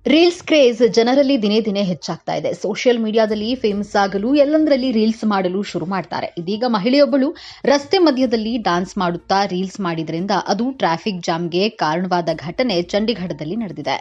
Reels craze ಜನರಲ್ಲಿ ದಿನೇ ದಿನೇ ಹೆಚ್ಚಾಗ್ತಾ ಇದೆ. ಸೋಷಿಯಲ್ ಮೀಡಿಯಾದಲ್ಲಿ ಫೇಮಸ್ ಆಗಲು ಎಲ್ಲಂದರಲ್ಲಿ ರೀಲ್ಸ್ ಮಾಡಲು ಶುರು ಮಾಡ್ತಾರೆ. ಇದೀಗ ಮಹಿಳೆಯೊಬ್ಬಳು ರಸ್ತೆ ಮಧ್ಯದಲ್ಲಿ ಡಾನ್ಸ್ ಮಾಡುತ್ತಾ ರೀಲ್ಸ್ ಮಾಡಿದ್ರಿಂದ ಅದು ಟ್ರಾಫಿಕ್ ಜಾಮ್ಗೆ ಕಾರಣವಾದ ಘಟನೆ ಚಂಡೀಗಢದಲ್ಲಿ ನಡೆದಿದೆ.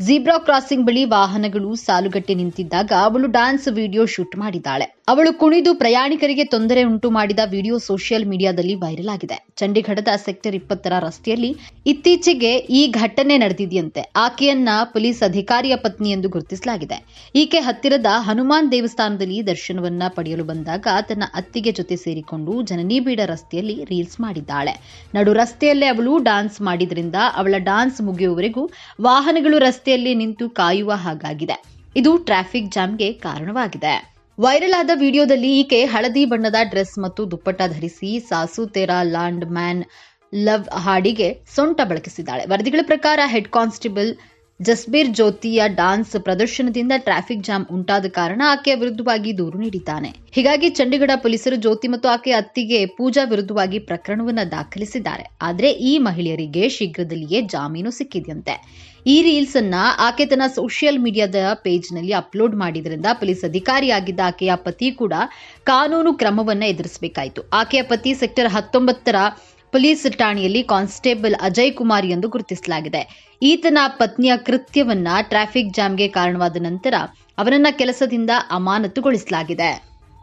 ಝೀಬ್ರಾ ಕ್ರಾಸಿಂಗ್ ಬಳಿ ವಾಹನಗಳು ಸಾಲುಗಟ್ಟಿ ನಿಂತಿದ್ದಾಗ ಅವಳು ಡಾನ್ಸ್ ವಿಡಿಯೋ ಶೂಟ್ ಮಾಡಿದ್ದಾಳೆ. ಅವಳು ಕುಣಿದು ಪ್ರಯಾಣಿಕರಿಗೆ ತೊಂದರೆ ಉಂಟು ಮಾಡಿದ ವಿಡಿಯೋ ಸೋಷಿಯಲ್ ಮೀಡಿಯಾದಲ್ಲಿ ವೈರಲ್ ಆಗಿದೆ. ಚಂಡೀಗಢದ ಸೆಕ್ಟರ್ 20ರ ರಸ್ತೆಯಲ್ಲಿ ಇತ್ತೀಚೆಗೆ ಈ ಘಟನೆ ನಡೆದಿದೆಯಂತೆ. ಆಕೆಯನ್ನ ಪೊಲೀಸ್ ಅಧಿಕಾರಿಯ ಪತ್ನಿ ಎಂದು ಗುರುತಿಸಲಾಗಿದೆ. ಈಕೆ ಹತ್ತಿರದ ಹನುಮಾನ್ ದೇವಸ್ಥಾನದಲ್ಲಿ ದರ್ಶನವನ್ನ ಪಡೆಯಲು ಬಂದಾಗ ತನ್ನ ಅತ್ತಿಗೆ ಜೊತೆ ಸೇರಿಕೊಂಡು ಜನನಿಬಿಡ ರಸ್ತೆಯಲ್ಲಿ ರೀಲ್ಸ್ ಮಾಡಿದ್ದಾಳೆ. ನಡು ರಸ್ತೆಯಲ್ಲೇ ಅವಳು ಡಾನ್ಸ್ ಮಾಡಿದ್ರಿಂದ ಅವಳ ಡಾನ್ಸ್ ಮುಗಿಯುವವರೆಗೂ ವಾಹನಗಳು ರಸ್ತೆಯಲ್ಲಿ ನಿಂತು ಕಾಯುವ ಹಾಗಾಗಿದೆ. ಇದು ಟ್ರಾಫಿಕ್ ಜಾಮ್ಗೆ ಕಾರಣವಾಗಿದೆ. ವೈರಲ್ ಆದ ವಿಡಿಯೋದಲ್ಲಿ ಈಕೆ ಹಳದಿ ಬಣ್ಣದ ಡ್ರೆಸ್ ಮತ್ತು ದುಪ್ಪಟ್ಟ ಧರಿಸಿ ಸಾಸು ತೇರಾ ಲ್ಯಾಂಡ್ ಮ್ಯಾನ್ ಲವ್ ಹಾಡಿಗೆ ಸೊಂಟ ಬಳಕಿಸಿದ್ದಾಳೆ. ವರದಿಗಳ ಪ್ರಕಾರ ಹೆಡ್ ಕಾನ್ಸ್ಟೇಬಲ್ ಜಸ್ಬೀರ್ ಜ್ಯೋತಿಯ ಡಾನ್ಸ್ ಪ್ರದರ್ಶನದಿಂದ ಟ್ರಾಫಿಕ್ ಜಾಮ್ ಉಂಟಾದ ಕಾರಣ ಆಕೆಯ ವಿರುದ್ಧವಾಗಿ ದೂರು ನೀಡಿದ್ದಾನೆ. ಹೀಗಾಗಿ ಚಂಡೀಗಢ ಪೊಲೀಸರು ಜ್ಯೋತಿ ಮತ್ತು ಆಕೆಯ ಅತ್ತಿಗೆ ಪೂಜಾ ವಿರುದ್ಧವಾಗಿ ಪ್ರಕರಣವನ್ನು ದಾಖಲಿಸಿದ್ದಾರೆ. ಆದರೆ ಈ ಮಹಿಳೆಯರಿಗೆ ಶೀಘ್ರದಲ್ಲಿಯೇ ಜಾಮೀನು ಸಿಕ್ಕಿದೆಯಂತೆ. ಈ ರೀಲ್ಸ್ ಅನ್ನ ಆಕೆ ತನ್ನ ಸೋಷಿಯಲ್ ಮೀಡಿಯಾದ ಪೇಜ್ನಲ್ಲಿ ಅಪ್ಲೋಡ್ ಮಾಡಿದ್ರಿಂದ ಪೊಲೀಸ್ ಅಧಿಕಾರಿಯಾಗಿದ್ದ ಆಕೆಯ ಪತಿ ಕೂಡ ಕಾನೂನು ಕ್ರಮವನ್ನ ಎದುರಿಸಬೇಕಾಯಿತು. ಆಕೆಯ ಪತಿ ಸೆಕ್ಟರ್ 19ರ ಪೊಲೀಸ್ ಠಾಣೆಯಲ್ಲಿ ಕಾನ್ಸ್ಟೇಬಲ್ ಅಜಯ್ ಕುಮಾರ್ ಎಂದು ಗುರುತಿಸಲಾಗಿದೆ. ಈತನ ಪತ್ನಿಯ ಕೃತ್ಯವನ್ನ ಟ್ರಾಫಿಕ್ ಜಾಮ್ಗೆ ಕಾರಣವಾದ ನಂತರ ಅವರನ್ನ ಕೆಲಸದಿಂದ ಅಮಾನತುಗೊಳಿಸಲಾಗಿದೆ.